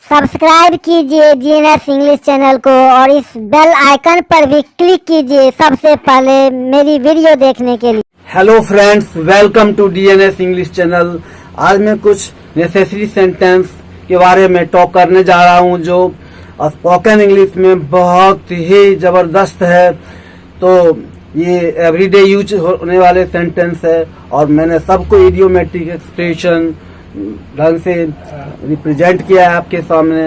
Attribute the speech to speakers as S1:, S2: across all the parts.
S1: Subscribe कीजिए DNS English channel को और इस बेल आइकन पर भी क्लिक कीजिए सबसे पहले मेरी वीडियो देखने के लिए।
S2: Hello friends, welcome to DNS English channel. आज मैं कुछ नेसेसरी सेंटेंस के बारे में टॉक करने जा रहा हूं जो स्पोकन इंग्लिश में बहुत ही जबरदस्त है। तो ये एवरीडे यूज होने वाले सेंटेंस है और मैंने सबको इडियोमेट्रिक एक्सप्रेशन ढंग से रिप्रेजेंट किया है आपके सामने।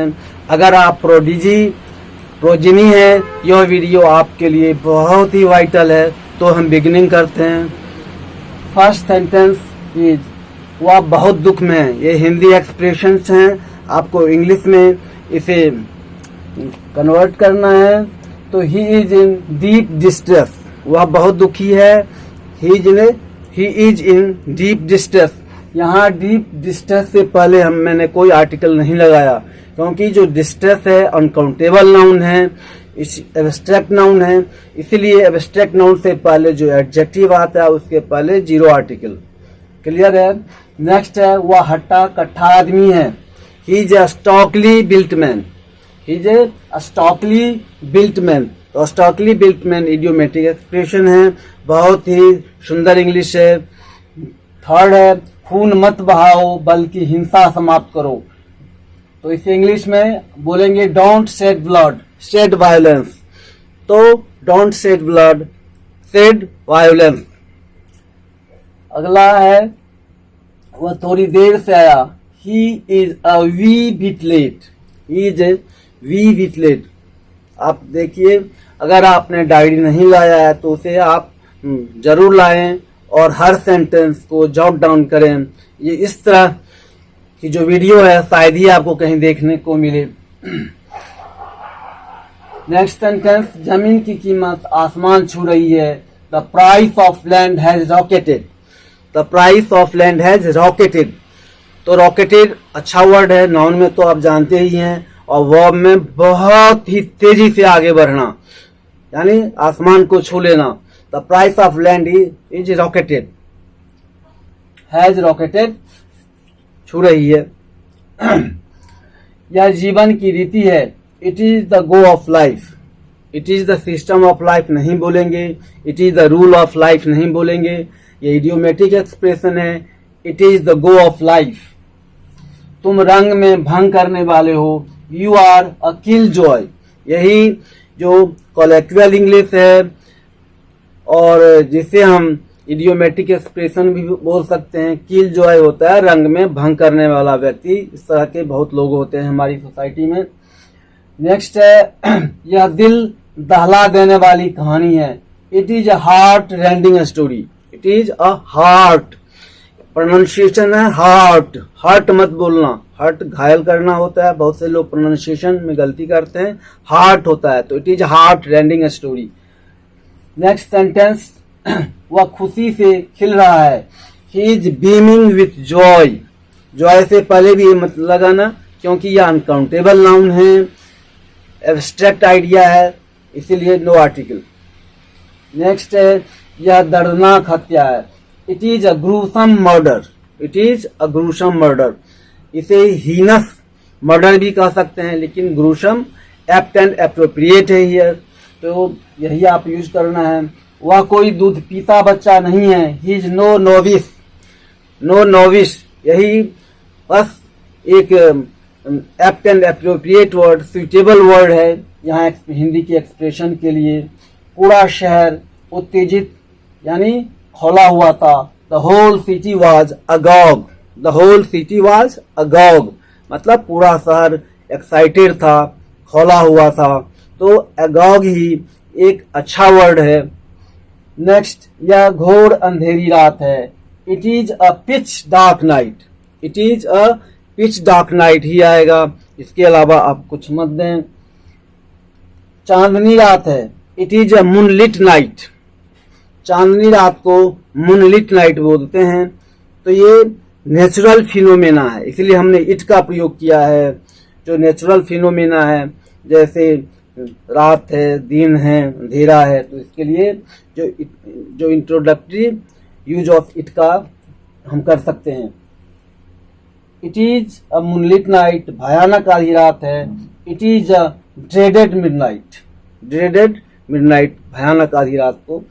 S2: अगर आप प्रोजिनी है, यह वीडियो आपके लिए बहुत ही वाइटल है। तो हम बिगिनिंग करते हैं। फर्स्ट सेंटेंस इज वह बहुत दुख में है। ये हिंदी एक्सप्रेशंस हैं, आपको इंग्लिश में इसे कन्वर्ट करना है। तो he is in deep distress, वह बहुत दुखी है। He is in deep distress. यहाँ डीप डिस्ट्रेस से पहले मैंने कोई आर्टिकल नहीं लगाया, क्योंकि जो डिस्ट्रेस है अनकाउंटेबल नाउन है, एब्स्ट्रैक्ट नाउन है, इसीलिए एब्स्ट्रैक्ट नाउन से पहले जो एडजेक्टिव आता है उसके पहले जीरो आर्टिकल। क्लियर है। नेक्स्ट है वह हट्टा कट्ठा आदमी है। He is A Stokely built man. He is A Stokely built man. तो स्टॉकली बिल्ट मैन इडियोमेट्रिक एक्सप्रेशन है, बहुत ही सुंदर इंग्लिश है। थर्ड है खून मत बहाओ बल्कि हिंसा समाप्त करो। तो इसे इंग्लिश में बोलेंगे don't shed blood, shed violence. तो don't shed blood, shed violence. अगला है वह थोड़ी देर से आया। He is a wee bit late. He is a wee bit late. आप देखिए, अगर आपने डायरी नहीं लाया है तो उसे आप जरूर लाएं और हर सेंटेंस को जॉट डाउन करें। ये इस तरह की जो वीडियो है शायद ही आपको कहीं देखने को मिले। नेक्स्ट सेंटेंस, जमीन की कीमत आसमान छू रही है। The price of land has rocketed. The price of land has rocketed. तो रॉकेटेड अच्छा वर्ड है, नाउन में तो आप जानते ही हैं, और वर्ब में बहुत ही तेजी से आगे बढ़ना, यानी आसमान को छू लेना। The price of land is rocketed, has rocketed, छू रही है। यह जीवन की रीति है। It is the go of life, it is the system of life नहीं बोलेंगे, it is the rule of life नहीं बोलेंगे। ये इडियोमेट्रिक एक्सप्रेशन है। It is the go of life। तुम रंग में भंग करने वाले हो। You are a killjoy। यही जो कॉलेक्चुअल इंग्लिश है और जिसे हम इडियोमेट्रिक एक्सप्रेशन भी बोल सकते हैं। किल जॉय होता है रंग में भंग करने वाला व्यक्ति। इस तरह के बहुत लोग होते हैं हमारी सोसाइटी में। नेक्स्ट है यह दिल दहला देने वाली कहानी है। It is a heart rending story. It is a heart, pronunciation है हार्ट। हार्ट मत बोलना, हार्ट घायल करना होता है। बहुत से लोग प्रोनाउंसिएशन में गलती करते हैं, हार्ट होता है। तो it is heart rending story. Next sentence, वह खुशी से खिल रहा है। He is beaming with Joy. Joy से पहले भी मत लगाना, क्योंकि यह अनकाउंटेबल नाउन है, एब्स्ट्रैक्ट आइडिया है, इसीलिए नो आर्टिकल। नेक्स्ट है यह दर्दनाक हत्या है। It is a gruesome murder. It is a gruesome murder. इसे हीनस मर्डर भी कह सकते हैं, लेकिन ग्रूसम एप्ट एंड एप्रोप्रिएट है हियर। तो यही आप यूज करना है। वह कोई दूध पीता बच्चा नहीं है। He is no novice. No novice, यही बस एक apt and appropriate word, suitable word है यहाँ हिंदी की एक्सप्रेशन के लिए। पूरा शहर उत्तेजित यानी खोला हुआ था। The whole city was agog. The whole city was agog मतलब पूरा शहर एक्साइटेड था, खोला हुआ था। तो अगॉग ही एक अच्छा वर्ड है। नेक्स्ट, यह घोर अंधेरी रात है। It is a pitch dark night. It is a pitch dark night ही आएगा, इसके अलावा आप कुछ मत दें। चांदनी रात है। It is a moonlit night. चांदनी रात को मूनलिट नाइट बोलते हैं। तो ये नेचुरल फिनोमेना है, इसलिए हमने इट का प्रयोग किया है। जो नेचुरल फिनोमेना है, जैसे रात है, दिन है, अंधेरा है, तो इसके लिए जो इंट्रोडक्टरी यूज ऑफ इट का हम कर सकते हैं। It is a moonlit night, भयानक आधी रात है। It is a dreaded midnight, dreaded midnight, भयानक आधी रात को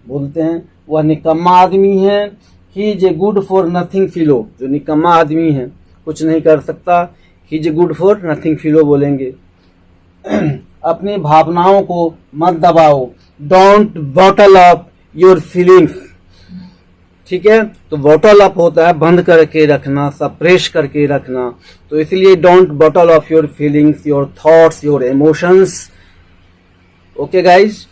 S2: बोलते हैं। वह निकम्मा आदमी है। He is a good for nothing fellow, जो निकम्मा आदमी है, कुछ नहीं कर सकता, he is a good for nothing fellow बोलेंगे। अपनी भावनाओं को मत दबाओ, don't bottle up your feelings, ठीक है। तो बॉटल अप होता है बंद करके रखना, सप्रेस करके रखना, तो इसलिए don't bottle up your feelings, your thoughts, your emotions. Okay guys,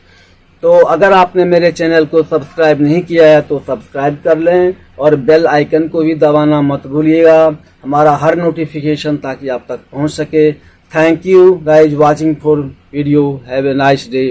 S2: तो अगर आपने मेरे चैनल को सब्सक्राइब नहीं किया है तो सब्सक्राइब कर लें और बेल आइकन को भी दबाना मत भूलिएगा, हमारा हर नोटिफिकेशन ताकि आप तक पहुंच सके। Thank you guys watching for video, have a nice day.